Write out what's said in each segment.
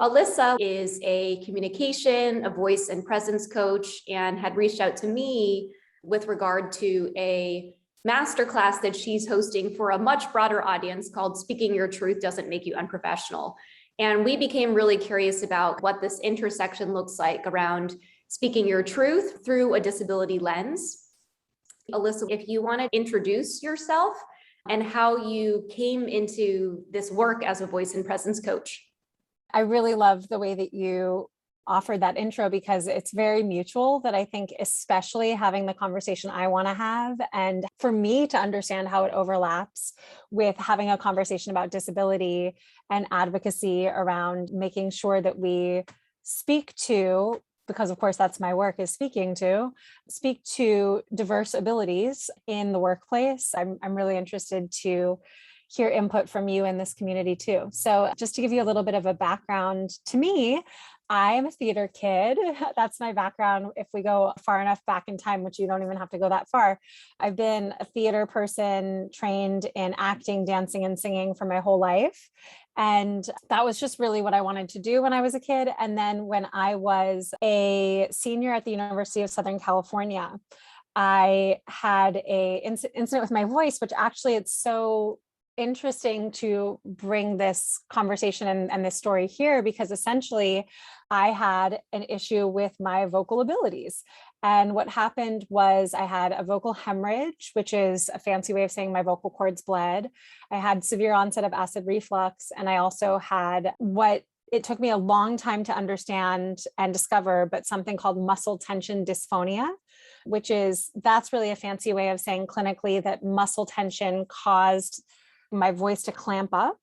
Elissa is a communication, a voice and presence coach, and had reached out to me with regard to a masterclass that she's hosting for a much broader audience called Speaking Your Truth Doesn't Make You Unprofessional. And we became really curious about what this intersection looks like around speaking your truth through a disability lens. Elissa, if you want to introduce yourself and how you came into this work as a voice and presence coach. I really love the way that you offered that intro because it's very mutual, that I think especially having the conversation I want to have, and for me to understand how it overlaps with having a conversation about disability and advocacy around making sure that we speak to, because of course that's my work, is speak to diverse abilities in the workplace. I'm really interested to hear input from you in this community too. So just to give you a little bit of a background to me, I'm a theater kid. That's my background. If we go far enough back in time, which you don't even have to go that far, I've been a theater person, trained in acting, dancing, and singing for my whole life. And that was just really what I wanted to do when I was a kid. And then when I was a senior at the University of Southern California, I had a incident with my voice, which actually it's so interesting to bring this conversation and this story here, because essentially I had an issue with my vocal abilities. And what happened was I had a vocal hemorrhage, which is a fancy way of saying my vocal cords bled. I had severe onset of acid reflux. And I also had what it took me a long time to understand and discover, but something called muscle tension dysphonia, that's really a fancy way of saying clinically that muscle tension caused my voice to clamp up.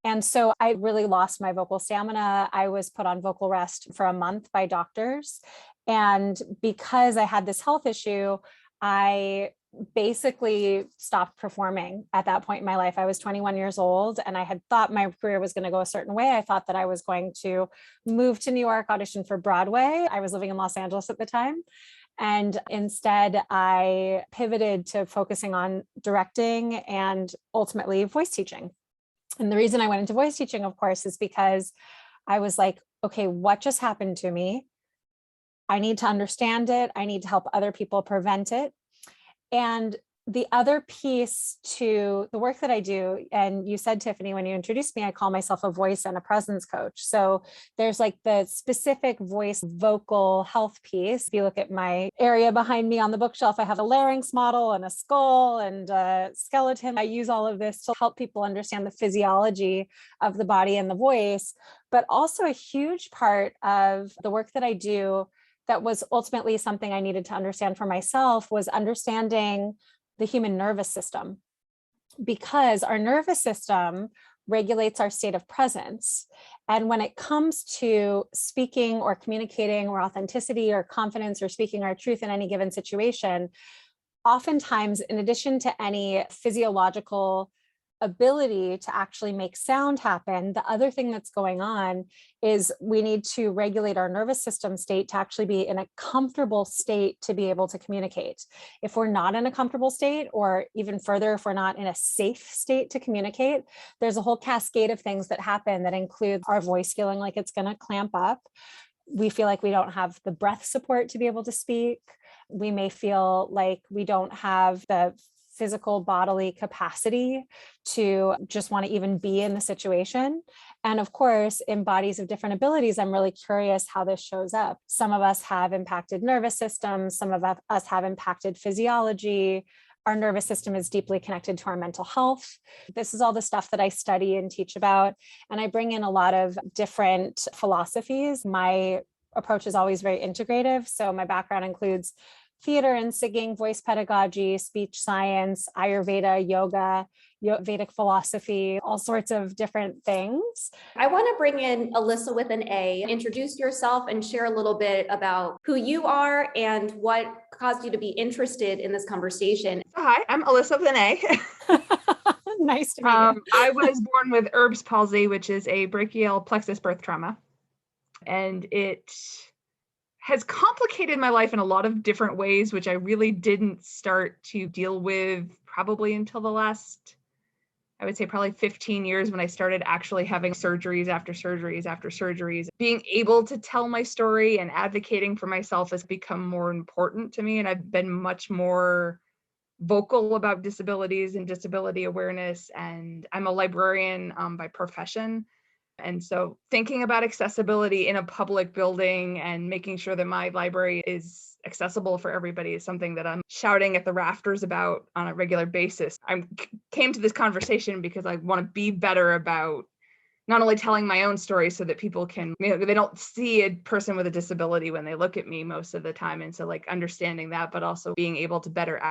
And so I really lost my vocal stamina. I was put on vocal rest for a month by doctors. And because I had this health issue, I basically stopped performing at that point in my life. I was 21 years old and I had thought my career was going to go a certain way. I thought that I was going to move to New York, audition for Broadway. I was living in Los Angeles at the time. And instead, I pivoted to focusing on directing and ultimately voice teaching. And the reason I went into voice teaching, of course, is because I was like, okay, what just happened to me? I need to understand it. I need to help other people prevent it. And the other piece to the work that I do, and you said, Tiffany, when you introduced me, I call myself a voice and a presence coach. So there's like the specific voice vocal health piece. If you look at my area behind me on the bookshelf, I have a larynx model and a skull and a skeleton. I use all of this to help people understand the physiology of the body and the voice, but also a huge part of the work that I do that was ultimately something I needed to understand for myself was understanding the human nervous system, because our nervous system regulates our state of presence. And when it comes to speaking or communicating or authenticity or confidence or speaking our truth in any given situation, oftentimes, in addition to any physiological ability to actually make sound happen, the other thing that's going on is we need to regulate our nervous system state to actually be in a comfortable state to be able to communicate. If we're not in a comfortable state, or even further, if we're not in a safe state to communicate, there's a whole cascade of things that happen that include our voice feeling like it's going to clamp up. We feel like we don't have the breath support to be able to speak. We may feel like we don't have the physical bodily capacity to just want to even be in the situation. And of course, in bodies of different abilities, I'm really curious how this shows up. Some of us have impacted nervous systems, some of us have impacted physiology. Our nervous system is deeply connected to our mental health. This is all the stuff that I study and teach about. And I bring in a lot of different philosophies. My approach is always very integrative. So my background includes theater and singing, voice pedagogy, speech science, Ayurveda, yoga, Vedic philosophy, all sorts of different things. I want to bring in Elissa with an A. Introduce yourself and share a little bit about who you are and what caused you to be interested in this conversation. Hi, I'm Elissa with an A. Nice to meet you. I was born with Erb's palsy, which is a brachial plexus birth trauma. And it has complicated my life in a lot of different ways, which I really didn't start to deal with probably until the last I would say probably 15 years when I started actually having surgeries after surgeries after surgeries. Being able to tell my story and advocating for myself has become more important to me. And I've been much more vocal about disabilities and disability awareness. And I'm a librarian by profession. And so thinking about accessibility in a public building and making sure that my library is accessible for everybody is something that I'm shouting at the rafters about on a regular basis. I came to this conversation because I want to be better about not only telling my own story so that people can, they don't see a person with a disability when they look at me most of the time. And so like understanding that, but also being able to better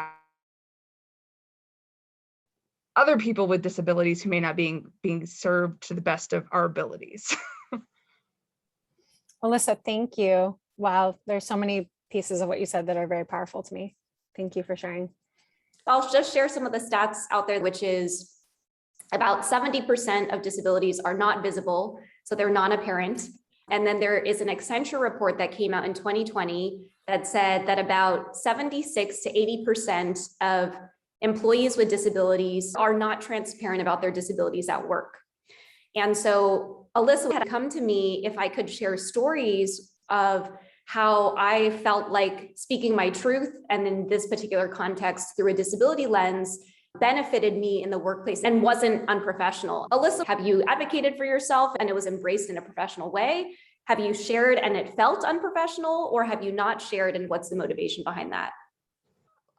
other people with disabilities who may not being served to the best of our abilities. Elissa, thank you. Wow, there's so many pieces of what you said that are very powerful to me. Thank you for sharing. I'll just share some of the stats out there, which is about 70% of disabilities are not visible, so they're non-apparent. And then there is an Accenture report that came out in 2020 that said that about 76 to 80% of employees with disabilities are not transparent about their disabilities at work. And so Elissa had come to me if I could share stories of how I felt like speaking my truth, and in this particular context through a disability lens, benefited me in the workplace and wasn't unprofessional. Elissa, have you advocated for yourself and it was embraced in a professional way? Have you shared and it felt unprofessional, or have you not shared, and what's the motivation behind that?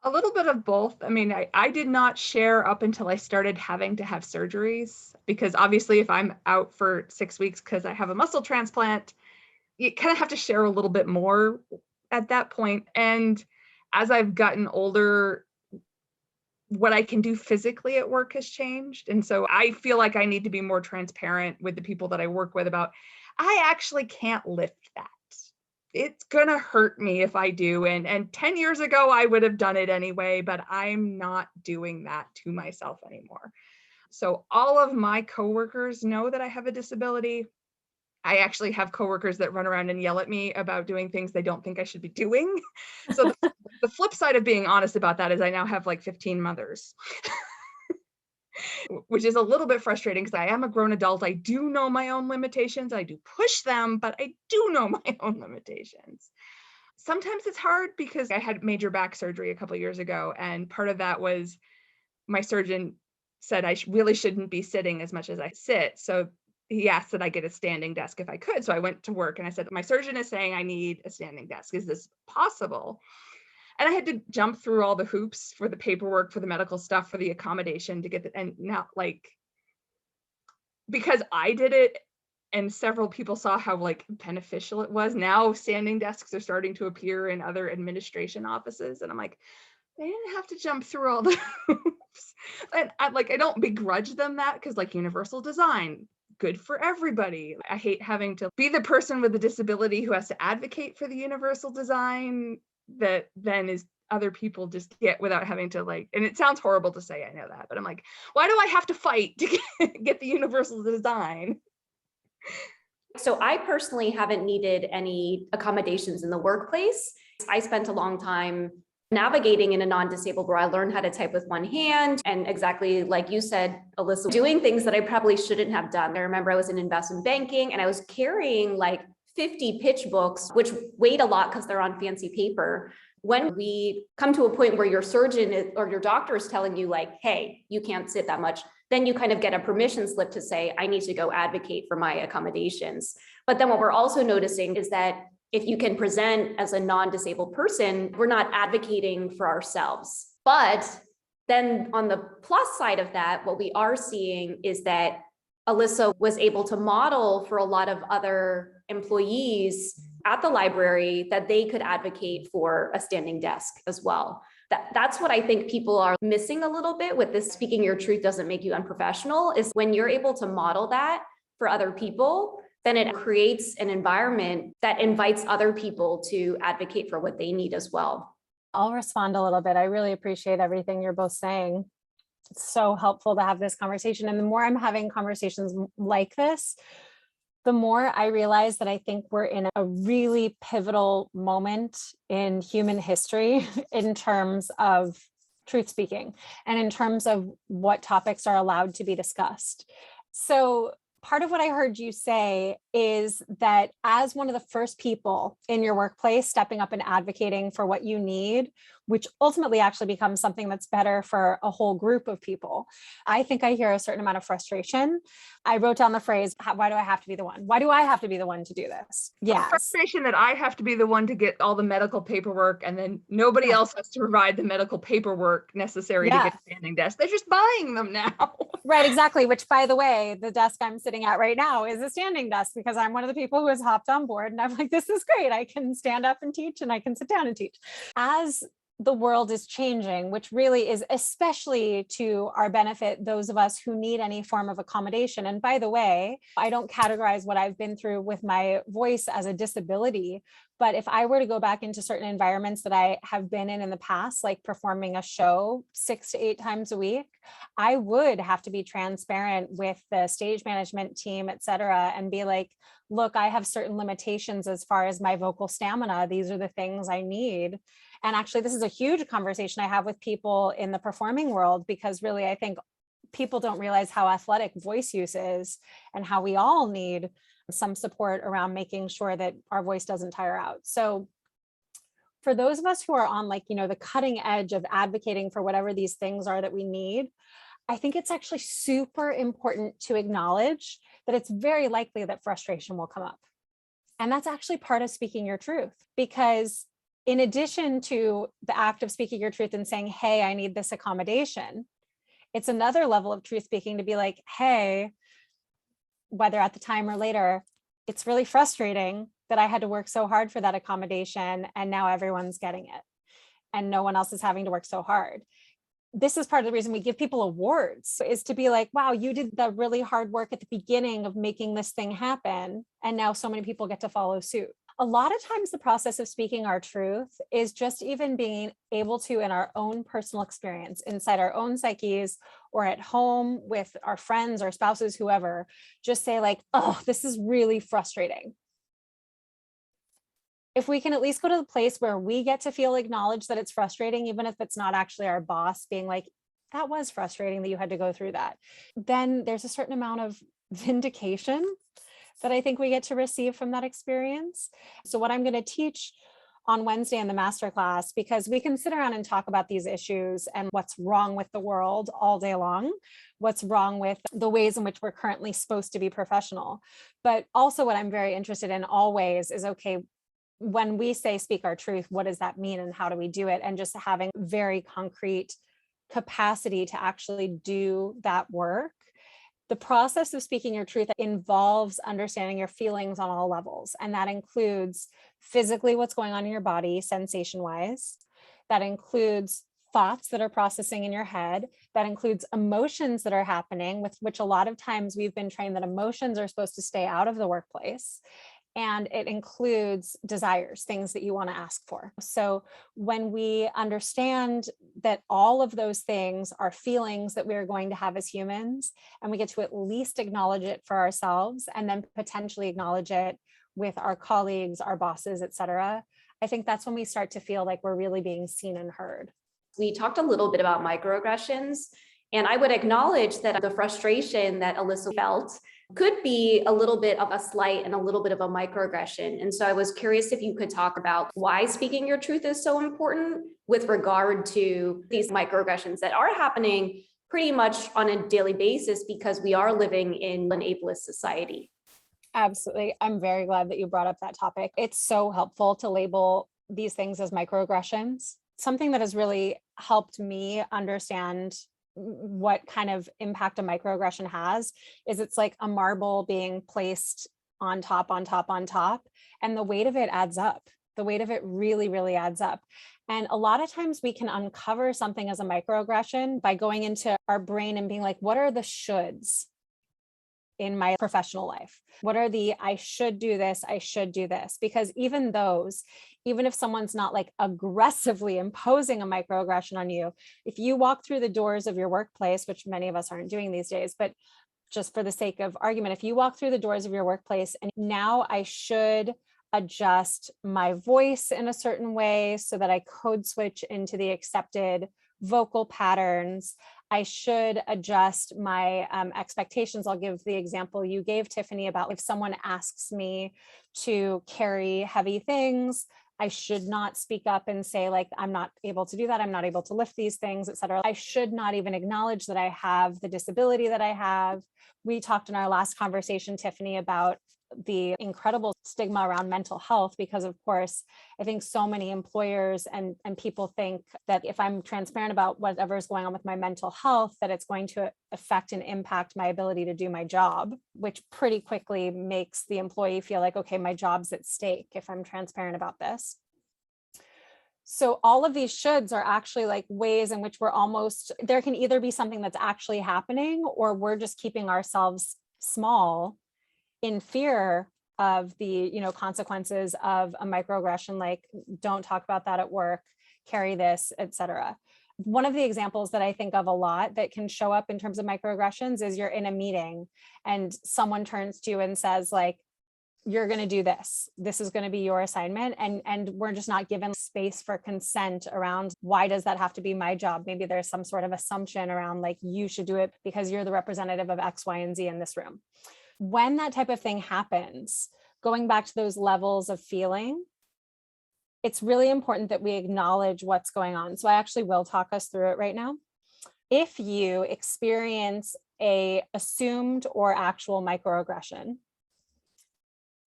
A little bit of both. I mean, I did not share up until I started having to have surgeries, because obviously if I'm out for 6 weeks because I have a muscle transplant, you kind of have to share a little bit more at that point. And as I've gotten older, what I can do physically at work has changed. And so I feel like I need to be more transparent with the people that I work with about, I actually can't lift that. It's gonna hurt me if I do. And 10 years ago, I would have done it anyway, but I'm not doing that to myself anymore. So all of my coworkers know that I have a disability. I actually have coworkers that run around and yell at me about doing things they don't think I should be doing. So the flip side of being honest about that is I now have like 15 mothers. Which is a little bit frustrating because I am a grown adult. I do know my own limitations. I do push them, but I do know my own limitations. Sometimes it's hard because I had major back surgery a couple of years ago. And part of that was my surgeon said I really shouldn't be sitting as much as I sit. So he asked that I get a standing desk if I could. So I went to work and I said, my surgeon is saying I need a standing desk. Is this possible? And I had to jump through all the hoops for the paperwork, for the medical stuff, for the accommodation to get the, and now like, because I did it and several people saw how like beneficial it was. Now standing desks are starting to appear in other administration offices. And I'm like, they didn't have to jump through all the hoops. And I don't begrudge them that, because like universal design, good for everybody. I hate having to be the person with the disability who has to advocate for the universal design that then is other people just get without having to like, and it sounds horrible to say, I know that, but I'm like, why do I have to fight to get the universal design? So I personally haven't needed any accommodations in the workplace. I spent a long time navigating in a non-disabled where I learned how to type with one hand, and exactly like you said, Elissa, doing things that I probably shouldn't have done. I remember I was in investment banking and I was carrying like 50 pitch books, which weighed a lot because they're on fancy paper. When we come to a point where your surgeon or your doctor is telling you like, hey, you can't sit that much, then you kind of get a permission slip to say, I need to go advocate for my accommodations. But then what we're also noticing is that if you can present as a non-disabled person, we're not advocating for ourselves. But then on the plus side of that, what we are seeing is that Elissa was able to model for a lot of other employees at the library that they could advocate for a standing desk as well. That's what I think people are missing a little bit with this speaking your truth doesn't make you unprofessional, is when you're able to model that for other people, then it creates an environment that invites other people to advocate for what they need as well. I'll respond a little bit. I really appreciate everything you're both saying. It's so helpful to have this conversation. And the more I'm having conversations like this, the more I realize that I think we're in a really pivotal moment in human history in terms of truth speaking and in terms of what topics are allowed to be discussed. So part of what I heard you say is that as one of the first people in your workplace stepping up and advocating for what you need, which ultimately actually becomes something that's better for a whole group of people, I think I hear a certain amount of frustration. I wrote down the phrase, why do I have to be the one? Why do I have to be the one to do this? Yes. Frustration that I have to be the one to get all the medical paperwork and then nobody else has to provide the medical paperwork necessary to get a standing desk. They're just buying them now. Right, exactly. Which, by the way, the desk I'm sitting at right now is a standing desk because I'm one of the people who has hopped on board and I'm like, this is great. I can stand up and teach and I can sit down and teach. As the world is changing, which really is especially to our benefit, those of us who need any form of accommodation. And by the way, I don't categorize what I've been through with my voice as a disability, but if I were to go back into certain environments that I have been in the past, like performing a show 6 to 8 times a week, I would have to be transparent with the stage management team, et cetera, and be like, look, I have certain limitations as far as my vocal stamina. These are the things I need. And actually, this is a huge conversation I have with people in the performing world, because really, I think people don't realize how athletic voice use is and how we all need some support around making sure that our voice doesn't tire out. So for those of us who are on the cutting edge of advocating for whatever these things are that we need, I think it's actually super important to acknowledge that it's very likely that frustration will come up. And that's actually part of speaking your truth, because in addition to the act of speaking your truth and saying, hey, I need this accommodation, it's another level of truth speaking to be like, hey, whether at the time or later, it's really frustrating that I had to work so hard for that accommodation and now everyone's getting it and no one else is having to work so hard. This is part of the reason we give people awards, is to be like, wow, you did the really hard work at the beginning of making this thing happen. And now so many people get to follow suit. A lot of times the process of speaking our truth is just even being able to, in our own personal experience, inside our own psyches or at home with our friends or spouses, whoever, just say like, oh, this is really frustrating. If we can at least go to the place where we get to feel acknowledged that it's frustrating, even if it's not actually our boss being like, that was frustrating that you had to go through that, then there's a certain amount of vindication that I think we get to receive from that experience. So what I'm going to teach on Wednesday in the masterclass, because we can sit around and talk about these issues and what's wrong with the world all day long, what's wrong with the ways in which we're currently supposed to be professional. But also what I'm very interested in always is, okay, when we say speak our truth, what does that mean and how do we do it? And just having very concrete capacity to actually do that work. The process of speaking your truth involves understanding your feelings on all levels. And that includes physically what's going on in your body, sensation-wise. That includes thoughts that are processing in your head. That includes emotions that are happening, with which a lot of times we've been trained that emotions are supposed to stay out of the workplace. And it includes desires, things that you want to ask for. So when we understand that all of those things are feelings that we're going to have as humans, and we get to at least acknowledge it for ourselves and then potentially acknowledge it with our colleagues, our bosses, et cetera, I think that's when we start to feel like we're really being seen and heard. We talked a little bit about microaggressions, and I would acknowledge that the frustration that Elissa felt could be a little bit of a slight and a little bit of a microaggression. And so I was curious if you could talk about why speaking your truth is so important with regard to these microaggressions that are happening pretty much on a daily basis, because we are living in an ableist society. Absolutely. I'm very glad that you brought up that topic. It's so helpful to label these things as microaggressions. Something that has really helped me understand what kind of impact a microaggression has is it's like a marble being placed on top, on top, on top, and the weight of it adds up. The weight of it really, really adds up. And a lot of times we can uncover something as a microaggression by going into our brain and being like, what are the shoulds in my professional life? What are the, I should do this, I should do this? Because even those, even if someone's not like aggressively imposing a microaggression on you, if you walk through the doors of your workplace, which many of us aren't doing these days, but just for the sake of argument, if you walk through the doors of your workplace and now I should adjust my voice in a certain way so that I code switch into the accepted vocal patterns. I should adjust my expectations. I'll give the example you gave, Tiffany, about if someone asks me to carry heavy things, I should not speak up and say, like, I'm not able to do that. I'm not able to lift these things, et cetera. I should not even acknowledge that I have the disability that I have. We talked in our last conversation, Tiffany, about the incredible stigma around mental health, because of course, I think so many employers and people think that if I'm transparent about whatever is going on with my mental health, that it's going to affect and impact my ability to do my job, which pretty quickly makes the employee feel like, okay, my job's at stake if I'm transparent about this. So all of these shoulds are actually like ways in which we're almost, there can either be something that's actually happening, or we're just keeping ourselves small in fear of the, consequences of a microaggression, like don't talk about that at work, carry this, etc. One of the examples that I think of a lot that can show up in terms of microaggressions is you're in a meeting and someone turns to you and says, like, you're going to do this. This is going to be your assignment. And we're just not given space for consent around why does that have to be my job? Maybe there's some sort of assumption around like, you should do it because you're the representative of X, Y, and Z in this room. When that type of thing happens, going back to those levels of feeling, it's really important that we acknowledge what's going on. So I actually will talk us through it right now. If you experience a assumed or actual microaggression,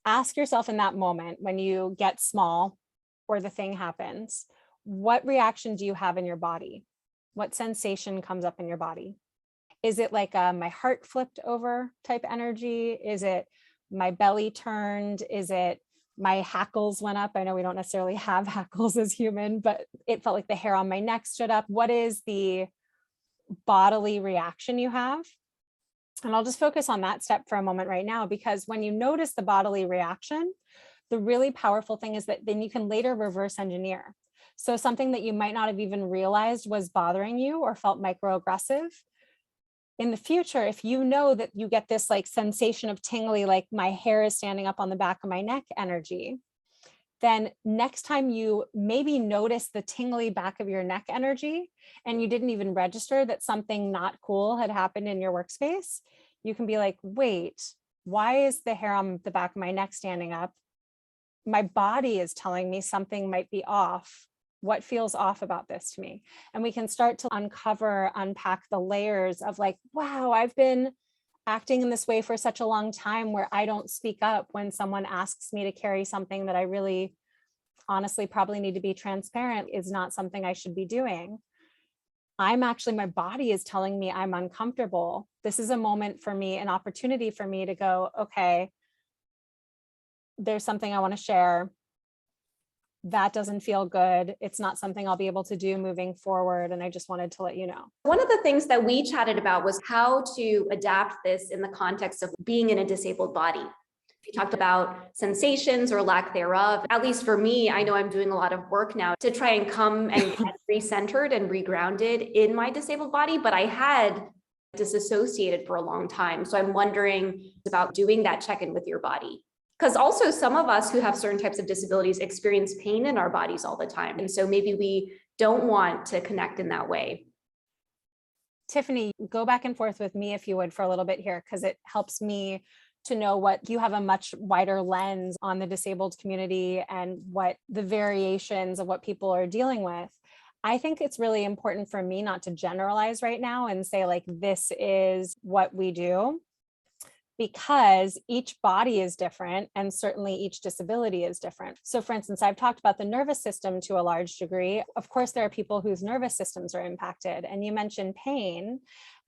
ask yourself in that moment when you get small or the thing happens, what reaction do you have in your body? What sensation comes up in your body? Is it like my heart flipped over type energy? Is it my belly turned? Is it my hackles went up? I know we don't necessarily have hackles as human, but it felt like the hair on my neck stood up. What is the bodily reaction you have? And I'll just focus on that step for a moment right now, because when you notice the bodily reaction, the really powerful thing is that then you can later reverse engineer. So something that you might not have even realized was bothering you or felt microaggressive, in the future, if you know that you get this like sensation of tingly, like my hair is standing up on the back of my neck energy, then next time you maybe notice the tingly back of your neck energy and you didn't even register that something not cool had happened in your workspace, you can be like, wait, why is the hair on the back of my neck standing up? My body is telling me something might be off. What feels off about this to me? And we can start to unpack the layers of like, wow, I've been acting in this way for such a long time where I don't speak up when someone asks me to carry something that I really honestly probably need to be transparent is not something I should be doing. My body is telling me I'm uncomfortable. This is a moment for me, an opportunity for me to go, okay, there's something I want to share. That doesn't feel good. It's not something I'll be able to do moving forward. And I just wanted to let you know. One of the things that we chatted about was how to adapt this in the context of being in a disabled body. We talked about sensations or lack thereof. At least for me, I know I'm doing a lot of work now to try and come and get recentered and regrounded in my disabled body, but I had disassociated for a long time. So I'm wondering about doing that check-in with your body. Because also some of us who have certain types of disabilities experience pain in our bodies all the time. And so maybe we don't want to connect in that way. Tiffany, go back and forth with me if you would for a little bit here, because it helps me to know what you have a much wider lens on the disabled community and what the variations of what people are dealing with. I think it's really important for me not to generalize right now and say like, this is what we do, because each body is different and certainly each disability is different. So for instance, I've talked about the nervous system to a large degree. Of course, there are people whose nervous systems are impacted. And you mentioned pain,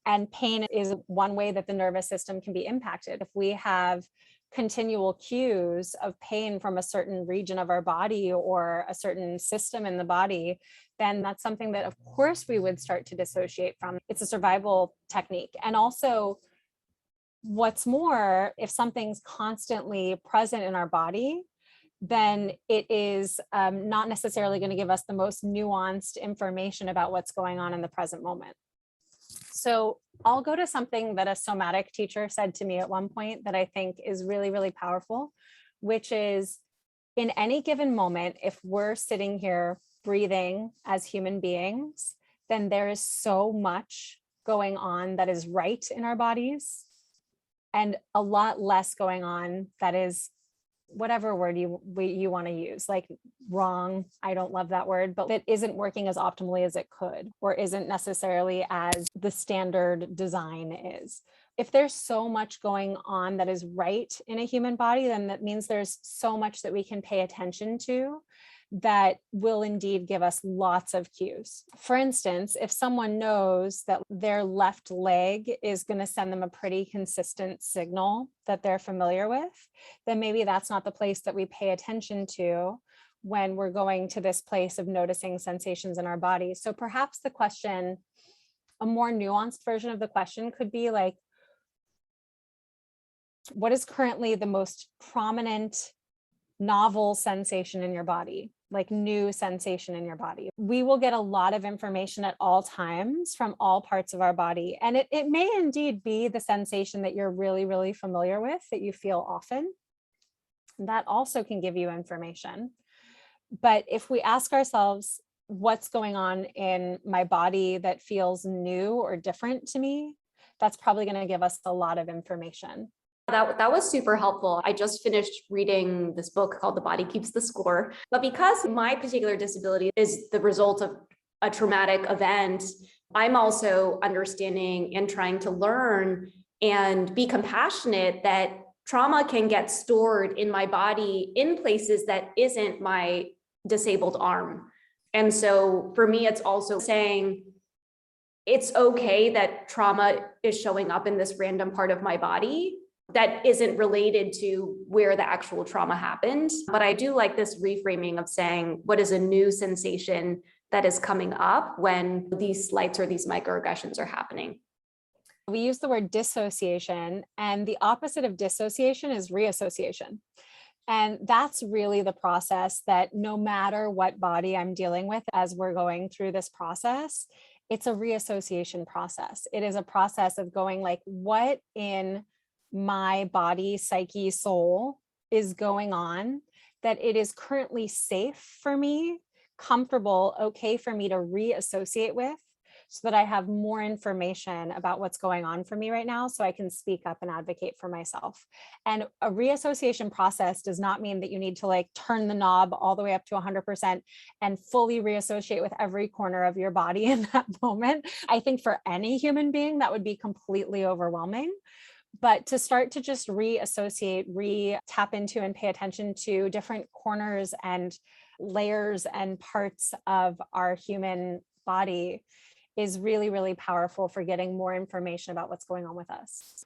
and pain is one way that the nervous system can be impacted. If we have continual cues of pain from a certain region of our body or a certain system in the body, then that's something that of course we would start to dissociate from. It's a survival technique. And also, what's more, if something's constantly present in our body, then it is not necessarily going to give us the most nuanced information about what's going on in the present moment. So I'll go to something that a somatic teacher said to me at one point that I think is really, really powerful, which is in any given moment, if we're sitting here breathing as human beings, then there is so much going on that is right in our bodies and a lot less going on that is whatever word you want to use, like wrong. I don't love that word, but it isn't working as optimally as it could, or isn't necessarily as the standard design is. If there's so much going on that is right in a human body, then that means there's so much that we can pay attention to that will indeed give us lots of cues. For instance, if someone knows that their left leg is going to send them a pretty consistent signal that they're familiar with, then maybe that's not the place that we pay attention to when we're going to this place of noticing sensations in our body. So perhaps the question, a more nuanced version of the question could be like, what is currently the most prominent novel sensation in your body, like new sensation in your body? We will get a lot of information at all times from all parts of our body. And it may indeed be the sensation that you're really, really familiar with, that you feel often. That also can give you information. But if we ask ourselves, what's going on in my body that feels new or different to me, that's probably going to give us a lot of information. That was super helpful. I just finished reading this book called The Body Keeps the Score. But because my particular disability is the result of a traumatic event, I'm also understanding and trying to learn and be compassionate that trauma can get stored in my body in places that isn't my disabled arm. And so for me, it's also saying it's okay that trauma is showing up in this random part of my body that isn't related to where the actual trauma happened. But I do like this reframing of saying, what is a new sensation that is coming up when these slights or these microaggressions are happening? We use the word dissociation, and the opposite of dissociation is reassociation. And that's really the process that no matter what body I'm dealing with as we're going through this process, it's a reassociation process. It is a process of going like, what in my body, psyche, soul is going on that it is currently safe for me, comfortable, okay for me to reassociate with, so that I have more information about what's going on for me right now, so I can speak up and advocate for myself. And a reassociation process does not mean that you need to like turn the knob all the way up to 100% and fully reassociate with every corner of your body in that moment. I think for any human being, that would be completely overwhelming. But to start to just reassociate, tap into and pay attention to different corners and layers and parts of our human body is really, really powerful for getting more information about what's going on with us.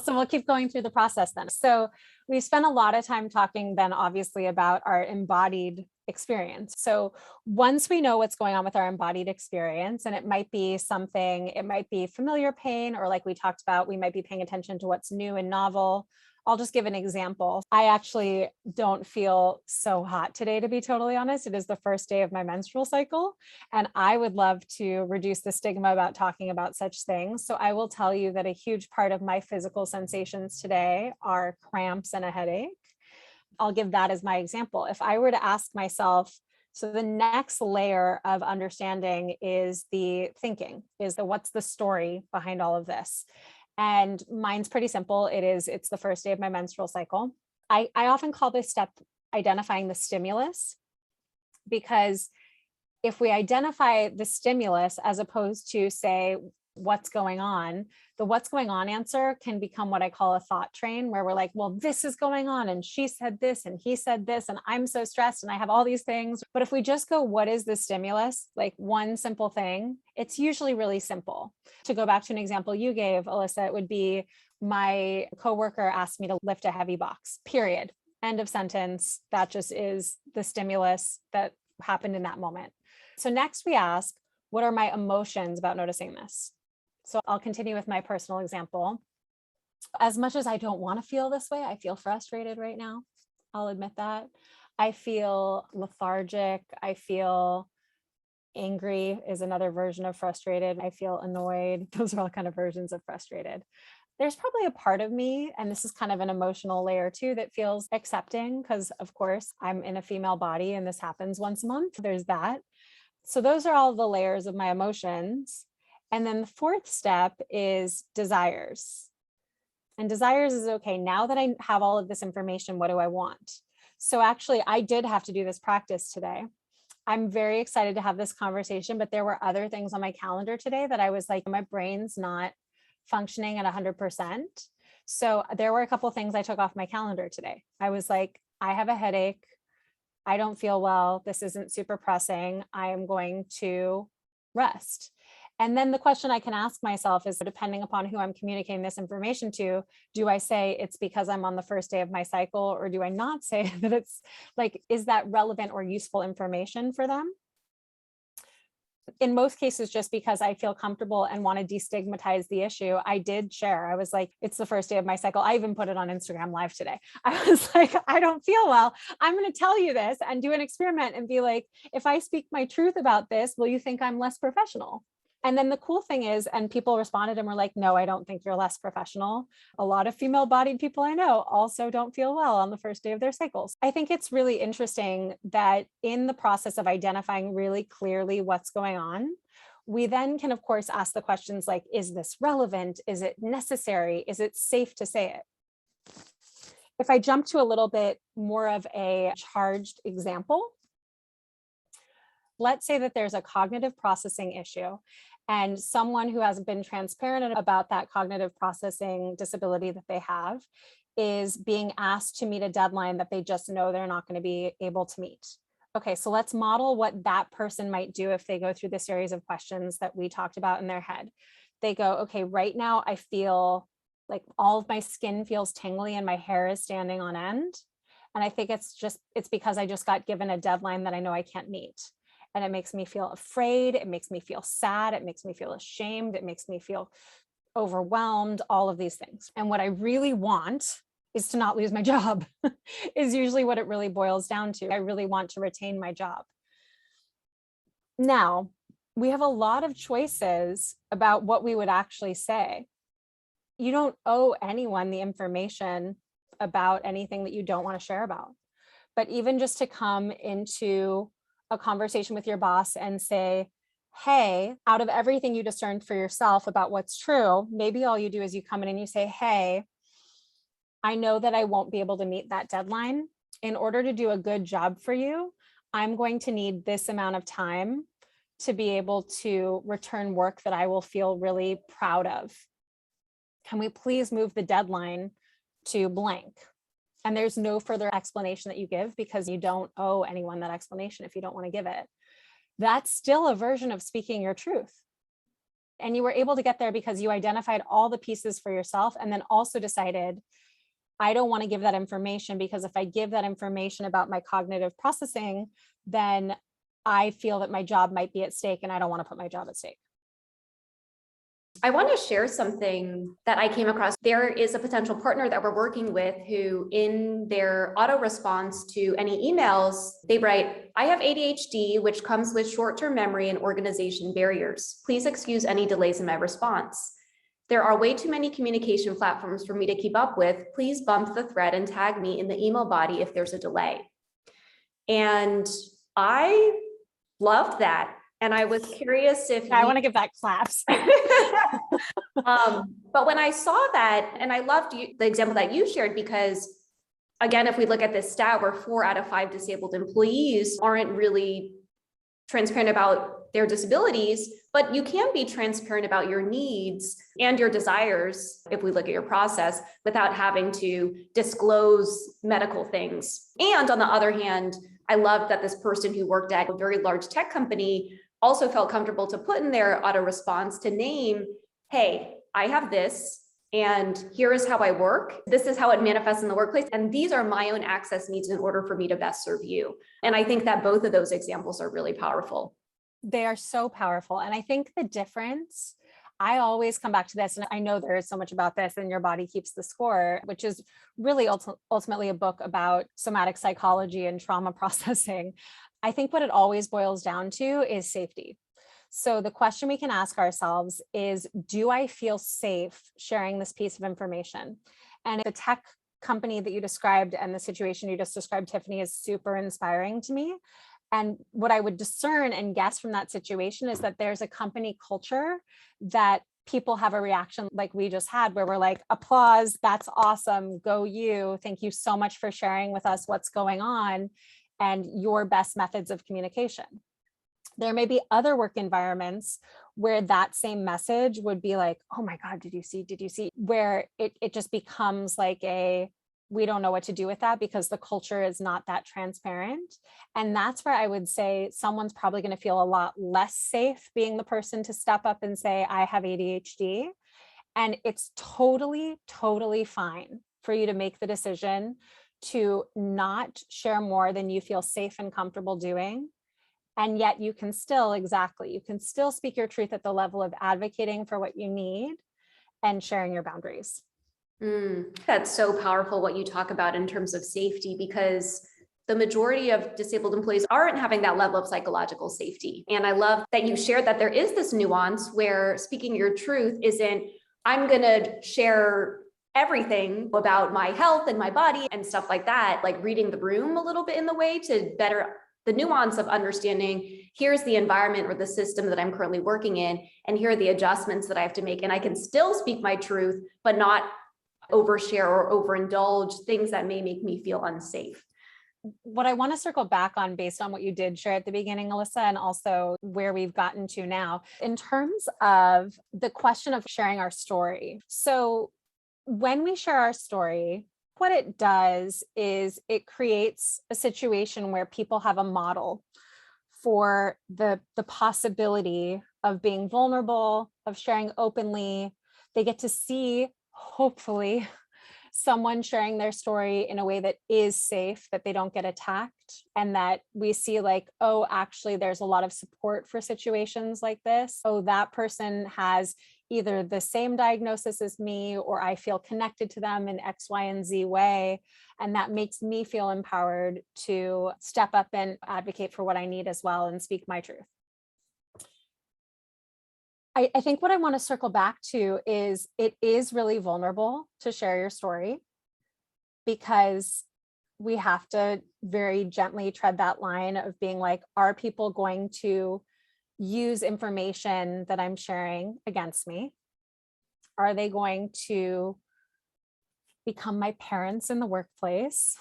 So we'll keep going through the process then. So we spent a lot of time talking then obviously about our embodied experience. So once we know what's going on with our embodied experience, and it might be something, it might be familiar pain, or like we talked about, we might be paying attention to what's new and novel. I'll just give an example. I actually don't feel so hot today, to be totally honest. It is the first day of my menstrual cycle, and I would love to reduce the stigma about talking about such things. So I will tell you that a huge part of my physical sensations today are cramps and a headache. I'll give that as my example. If I were to ask myself, so the next layer of understanding is the thinking, is the what's the story behind all of this? And mine's pretty simple. It's the first day of my menstrual cycle. I often call this step identifying the stimulus, because if we identify the stimulus as opposed to say, what's going on, the what's going on answer can become what I call a thought train, where we're like, well, this is going on, and she said this, and he said this, and I'm so stressed, and I have all these things. But if we just go, what is the stimulus? Like one simple thing, it's usually really simple. To go back to an example you gave, Elissa, it would be my coworker asked me to lift a heavy box, period. End of sentence. That just is the stimulus that happened in that moment. So next we ask, what are my emotions about noticing this? So I'll continue with my personal example. As much as I don't want to feel this way, I feel frustrated right now. I'll admit that. I feel lethargic. I feel angry is another version of frustrated. I feel annoyed. Those are all kind of versions of frustrated. There's probably a part of me, and this is kind of an emotional layer too, that feels accepting, because of course I'm in a female body and this happens once a month. There's that. So those are all the layers of my emotions. And then the fourth step is desires. And desires is, okay, now that I have all of this information, what do I want? So actually, I did have to do this practice today. I'm very excited to have this conversation, but there were other things on my calendar today that I was like, my brain's not functioning at 100%. So there were a couple of things I took off my calendar today. I was like, I have a headache. I don't feel well. This isn't super pressing. I am going to rest. And then the question I can ask myself is, depending upon who I'm communicating this information to, do I say it's because I'm on the first day of my cycle, or do I not say that it's like, is that relevant or useful information for them? In most cases, just because I feel comfortable and want to destigmatize the issue, I did share. I was like, it's the first day of my cycle. I even put it on Instagram Live today. I was like, I don't feel well. I'm going to tell you this and do an experiment and be like, if I speak my truth about this, will you think I'm less professional? And then the cool thing is, and people responded and were like, no, I don't think you're less professional. A lot of female-bodied people I know also don't feel well on the first day of their cycles. I think it's really interesting that in the process of identifying really clearly what's going on, we then can, of course, ask the questions like, is this relevant? Is it necessary? Is it safe to say it? If I jump to a little bit more of a charged example, let's say that there's a cognitive processing issue and someone who has been transparent about that cognitive processing disability that they have is being asked to meet a deadline that they just know they're not going to be able to meet. Okay, so let's model what that person might do if they go through the series of questions that we talked about in their head. They go, okay, right now I feel like all of my skin feels tingly and my hair is standing on end. And I think it's because I just got given a deadline that I know I can't meet. And it makes me feel afraid. It makes me feel sad. It makes me feel ashamed. It makes me feel overwhelmed, all of these things. And what I really want is to not lose my job is usually what it really boils down to. I really want to retain my job. Now, we have a lot of choices about what we would actually say. You don't owe anyone the information about anything that you don't want to share about. But even just to come into a conversation with your boss and say, hey, out of everything you discerned for yourself about what's true, maybe all you do is you come in and you say, hey, I know that I won't be able to meet that deadline. In order to do a good job for you, I'm going to need this amount of time to be able to return work that I will feel really proud of. Can we please move the deadline to blank? And there's no further explanation that you give because you don't owe anyone that explanation if you don't want to give it. That's still a version of speaking your truth. And you were able to get there because you identified all the pieces for yourself and then also decided, I don't want to give that information because if I give that information about my cognitive processing, then I feel that my job might be at stake and I don't want to put my job at stake. I want to share something that I came across. There is a potential partner that we're working with who in their auto response to any emails, they write, I have ADHD, which comes with short-term memory and organization barriers. Please excuse any delays in my response. There are way too many communication platforms for me to keep up with. Please bump the thread and tag me in the email body if there's a delay. And I loved that. And I was curious if I want to give that claps. But when I saw that, and I loved the example that you shared, because again, if we look at this stat where 4 out of 5 disabled employees aren't really transparent about their disabilities, but you can be transparent about your needs and your desires if we look at your process without having to disclose medical things. And on the other hand, I love that this person who worked at a very large tech company also felt comfortable to put in their auto response to name, hey, I have this, and here is how I work. This is how it manifests in the workplace. And these are my own access needs in order for me to best serve you. And I think that both of those examples are really powerful. They are so powerful. And I think the difference, I always come back to this, and I know there is so much about this in Your Body Keeps the Score, which is really ultimately a book about somatic psychology and trauma processing. I think what it always boils down to is safety. So the question we can ask ourselves is, do I feel safe sharing this piece of information? And the tech company that you described and the situation you just described, Tiffany, is super inspiring to me. And what I would discern and guess from that situation is that there's a company culture that people have a reaction like we just had, where we're like, applause, that's awesome, go you, thank you so much for sharing with us what's going on and your best methods of communication. There may be other work environments where that same message would be like, oh my God, did you see, where it just becomes like we don't know what to do with that because the culture is not that transparent. And that's where I would say someone's probably going to feel a lot less safe being the person to step up and say, I have ADHD. And it's totally, totally fine for you to make the decision to not share more than you feel safe and comfortable doing. And yet you can still, you can still speak your truth at the level of advocating for what you need and sharing your boundaries. That's so powerful what you talk about in terms of safety, because the majority of disabled employees aren't having that level of psychological safety. And I love that you shared that there is this nuance where speaking your truth isn't, I'm going to share everything about my health and my body and stuff like that, like reading the room a little bit in the way to better the nuance of understanding, here's the environment or the system that I'm currently working in, and here are the adjustments that I have to make. And I can still speak my truth, but not overshare or overindulge things that may make me feel unsafe. What I want to circle back on based on what you did share at the beginning, Elissa, and also where we've gotten to now, in terms of the question of sharing our story. So when we share our story, what it does is it creates a situation where people have a model for the possibility of being vulnerable, of sharing openly. They get to see, hopefully, someone sharing their story in a way that is safe, that they don't get attacked, and that we see like, oh, actually, there's a lot of support for situations like this. Oh, that person has either the same diagnosis as me, or I feel connected to them in X, Y, and Z way. And that makes me feel empowered to step up and advocate for what I need as well and speak my truth. I think what I want to circle back to is it is really vulnerable to share your story, because we have to very gently tread that line of being like, are people going to use information that I'm sharing against me? Are they going to become my parents in the workplace?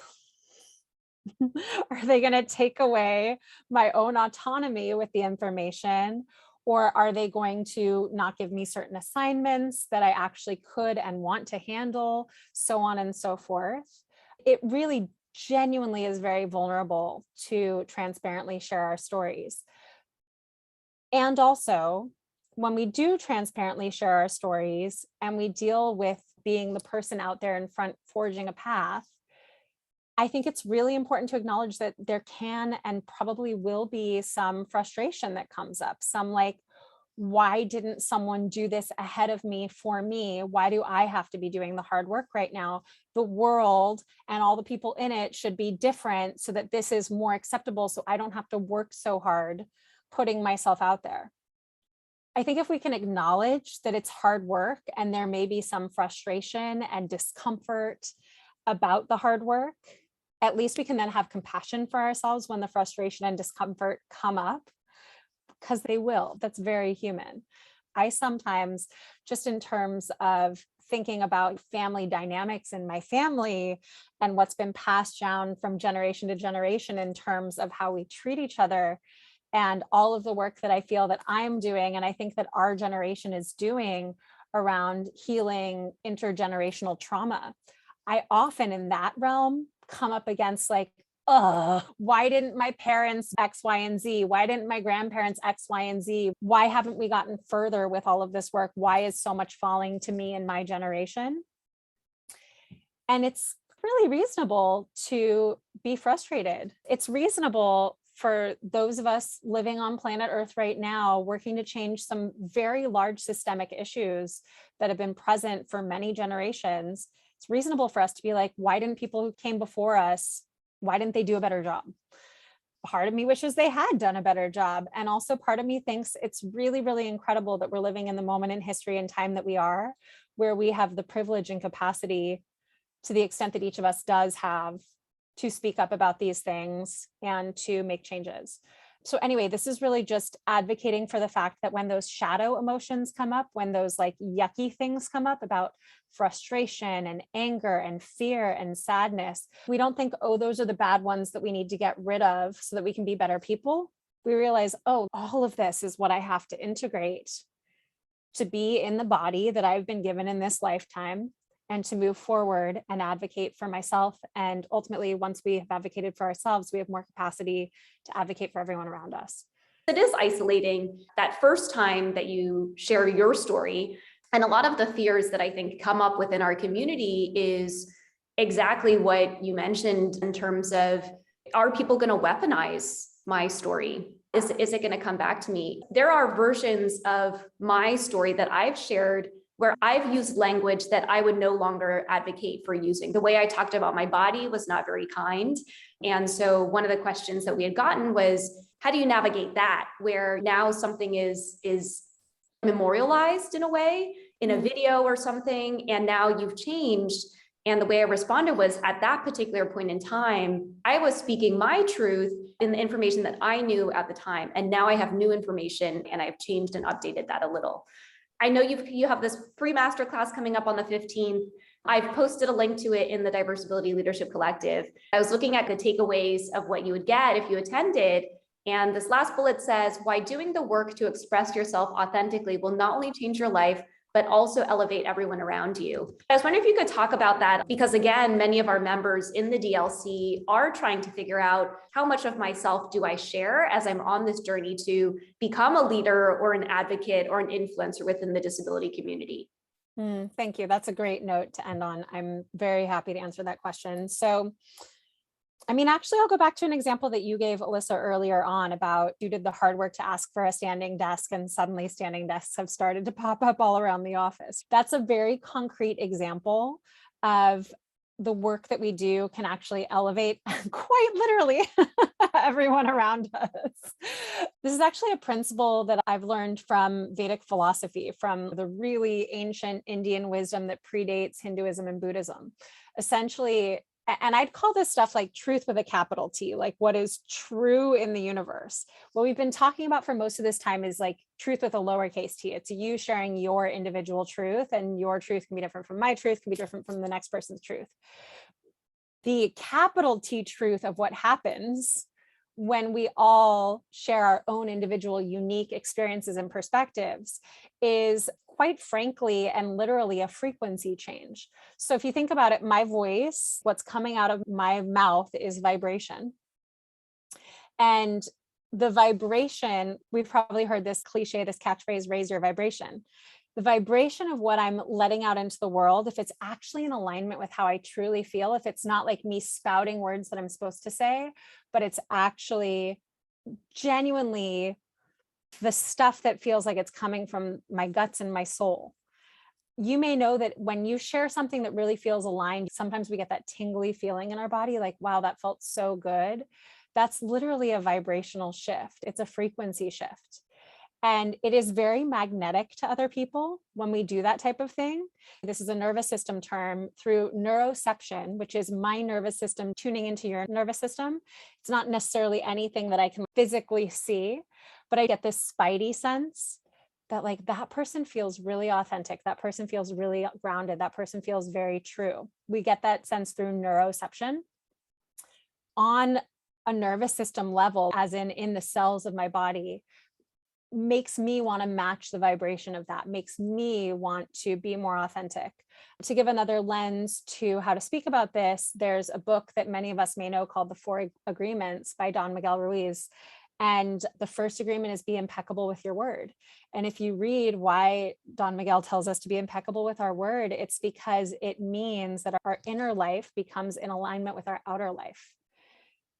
Are they going to take away my own autonomy with the information? Or are they going to not give me certain assignments that I actually could and want to handle, so on and so forth? It really genuinely is very vulnerable to transparently share our stories. And also, when we do transparently share our stories and we deal with being the person out there in front forging a path, I think it's really important to acknowledge that there can and probably will be some frustration that comes up. Some like, why didn't someone do this ahead of me for me? Why do I have to be doing the hard work right now? The world and all the people in it should be different so that this is more acceptable, so I don't have to work so hard putting myself out there. I think if we can acknowledge that it's hard work and there may be some frustration and discomfort about the hard work, at least we can then have compassion for ourselves when the frustration and discomfort come up, because they will. That's very human. I sometimes, just in terms of thinking about family dynamics in my family and what's been passed down from generation to generation in terms of how we treat each other, and all of the work that I feel that I'm doing, and I think that our generation is doing around healing intergenerational trauma, I often in that realm come up against like, why didn't my parents X, Y, and Z? Why didn't my grandparents X, Y, and Z? Why haven't we gotten further with all of this work? Why is so much falling to me and my generation? And it's really reasonable to be frustrated. It's reasonable for those of us living on planet Earth right now, working to change some very large systemic issues that have been present for many generations. It's reasonable for us to be like, why didn't people who came before us, why didn't they do a better job? Part of me wishes they had done a better job. And also part of me thinks it's really, really incredible that we're living in the moment in history and time that we are, where we have the privilege and capacity, to the extent that each of us does have, to speak up about these things and to make changes. So anyway, this is really just advocating for the fact that when those shadow emotions come up, when those like yucky things come up about frustration and anger and fear and sadness, we don't think, oh, those are the bad ones that we need to get rid of so that we can be better people. We realize, oh, all of this is what I have to integrate to be in the body that I've been given in this lifetime, and to move forward and advocate for myself. And ultimately, once we have advocated for ourselves, we have more capacity to advocate for everyone around us. It is isolating that first time that you share your story. And a lot of the fears that I think come up within our community is exactly what you mentioned in terms of, are people going to weaponize my story? Is it going to come back to me? There are versions of my story that I've shared where I've used language that I would no longer advocate for using. The way I talked about my body was not very kind. And so one of the questions that we had gotten was, how do you navigate that? Where now something is memorialized in a way, in a video or something, and now you've changed. And the way I responded was, at that particular point in time, I was speaking my truth in the information that I knew at the time. And now I have new information and I've changed and updated that a little. I know you have this free masterclass coming up on the 15th. I've posted a link to it in the Diversibility Leadership Collective. I was looking at the takeaways of what you would get if you attended. And this last bullet says, why doing the work to express yourself authentically will not only change your life, but also elevate everyone around you. I was wondering if you could talk about that, because again, many of our members in the DLC are trying to figure out, how much of myself do I share as I'm on this journey to become a leader or an advocate or an influencer within the disability community? Thank you. That's a great note to end on. I'm very happy to answer that question. So, I mean, actually, I'll go back to an example that you gave, Elissa, earlier on about you did the hard work to ask for a standing desk, and suddenly standing desks have started to pop up all around the office. That's a very concrete example of the work that we do can actually elevate quite literally everyone around us. This is actually a principle that I've learned from Vedic philosophy, from the really ancient Indian wisdom that predates Hinduism and Buddhism. Essentially, and I'd call this stuff like truth with a capital T, like what is true in the universe. What we've been talking about for most of this time is like truth with a lowercase t. It's you sharing your individual truth, and your truth can be different from my truth, can be different from the next person's truth. The capital T truth of what happens when we all share our own individual unique experiences and perspectives is, quite frankly and literally, a frequency change. So if you think about it, my voice, what's coming out of my mouth is vibration. And the vibration, we've probably heard this cliche, this catchphrase, raise your vibration. The vibration of what I'm letting out into the world, if it's actually in alignment with how I truly feel, if it's not like me spouting words that I'm supposed to say, but it's actually genuinely the stuff that feels like it's coming from my guts and my soul. You may know that when you share something that really feels aligned, sometimes we get that tingly feeling in our body, like, wow, that felt so good. That's literally a vibrational shift. It's a frequency shift. And it is very magnetic to other people when we do that type of thing. This is a nervous system term through Neurosception, which is my nervous system tuning into your nervous system. It's not necessarily anything that I can physically see, but I get this spidey sense that like that person feels really authentic. That person feels really grounded. That person feels very true. We get that sense through Neurosception. On a nervous system level, as in the cells of my body, makes me want to match the vibration of that, makes me want to be more authentic. To give another lens to how to speak about this, there's a book that many of us may know called The 4 Agreements by Don Miguel Ruiz. And the first agreement is be impeccable with your word. And if you read why Don Miguel tells us to be impeccable with our word, it's because it means that our inner life becomes in alignment with our outer life.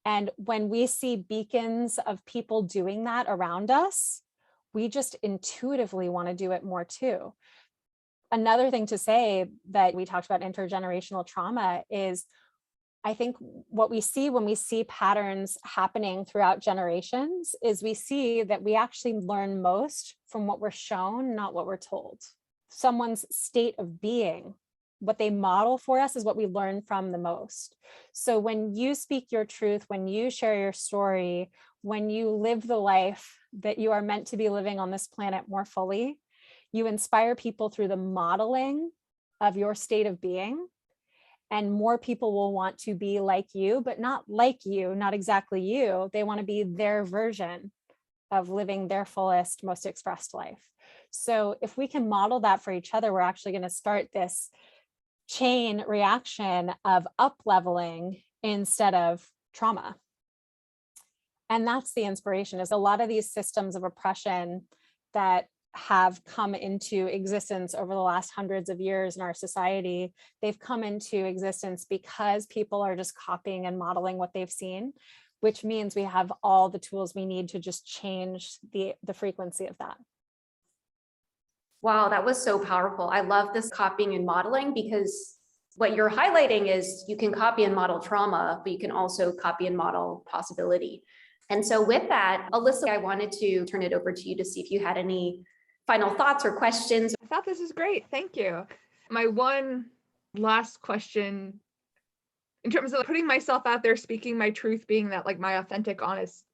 And when we see beacons of people doing that around us, we just intuitively want to do it more too. Another thing to say that we talked about intergenerational trauma is, I think what we see when we see patterns happening throughout generations is we see that we actually learn most from what we're shown, not what we're told. Someone's state of being what they model for us is what we learn from the most. So when you speak your truth, when you share your story, when you live the life that you are meant to be living on this planet more fully, you inspire people through the modeling of your state of being, and more people will want to be like you, but not like you, not exactly you. They want to be their version of living their fullest, most expressed life. So if we can model that for each other, we're actually going to start this chain reaction of up-leveling instead of trauma. And that's the inspiration, is a lot of these systems of oppression that have come into existence over the last hundreds of years in our society. They've come into existence because people are just copying and modeling what they've seen, which means we have all the tools we need to just change the frequency of that. Wow, that was so powerful. I love this copying and modeling, because what you're highlighting is you can copy and model trauma, but you can also copy and model possibility. And so with that, Elissa, I wanted to turn it over to you to see if you had any final thoughts or questions. I thought this was great. Thank you. My one last question, in terms of putting myself out there, speaking my truth, being that like my authentic, honest,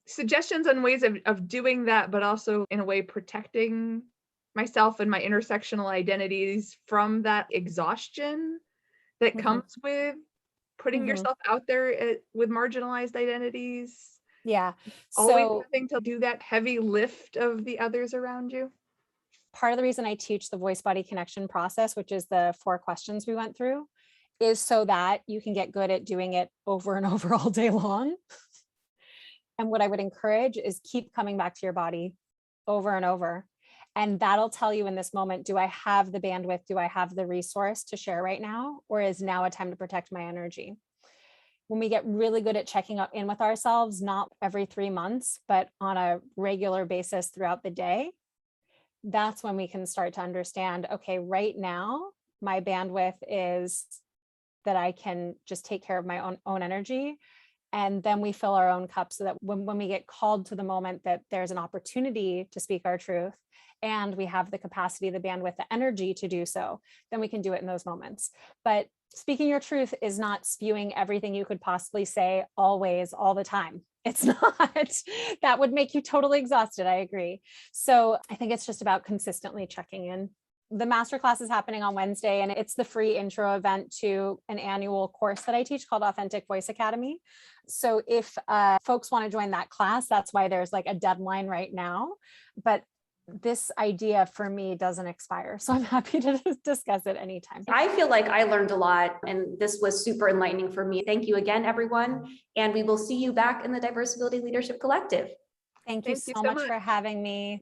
suggestions on ways of doing that, but also in a way protecting myself and my intersectional identities from that exhaustion that comes with putting yourself out there with marginalized identities. Yeah. Always So having to do that heavy lift of the others around you. part of the reason I teach the voice body connection process, which is the 4 questions we went through, is so that you can get good at doing it over and over all day long. And what I would encourage is keep coming back to your body over and over. And that'll tell you in this moment, do I have the bandwidth? Do I have the resource to share right now? Or is now a time to protect my energy? When we get really good at checking in with ourselves, not every 3 months, but on a regular basis throughout the day, that's when we can start to understand, okay, right now, my bandwidth is that I can just take care of my own energy. And then we fill our own cup so that when we get called to the moment that there's an opportunity to speak our truth, and we have the capacity, the bandwidth, the energy to do so, then we can do it in those moments. But speaking your truth is not spewing everything you could possibly say always, all the time. It's not. That would make you totally exhausted. I agree. So I think it's just about consistently checking in. The masterclass is happening on Wednesday, and it's the free intro event to an annual course that I teach called Authentic Voice Academy. So if folks want to join that class, that's why there's like a deadline right now. But this idea for me doesn't expire. So I'm happy to discuss it anytime. I feel like I learned a lot, and this was super enlightening for me. Thank you again, everyone. And we will see you back in the Diversibility Leadership Collective. Thank you so much for having me.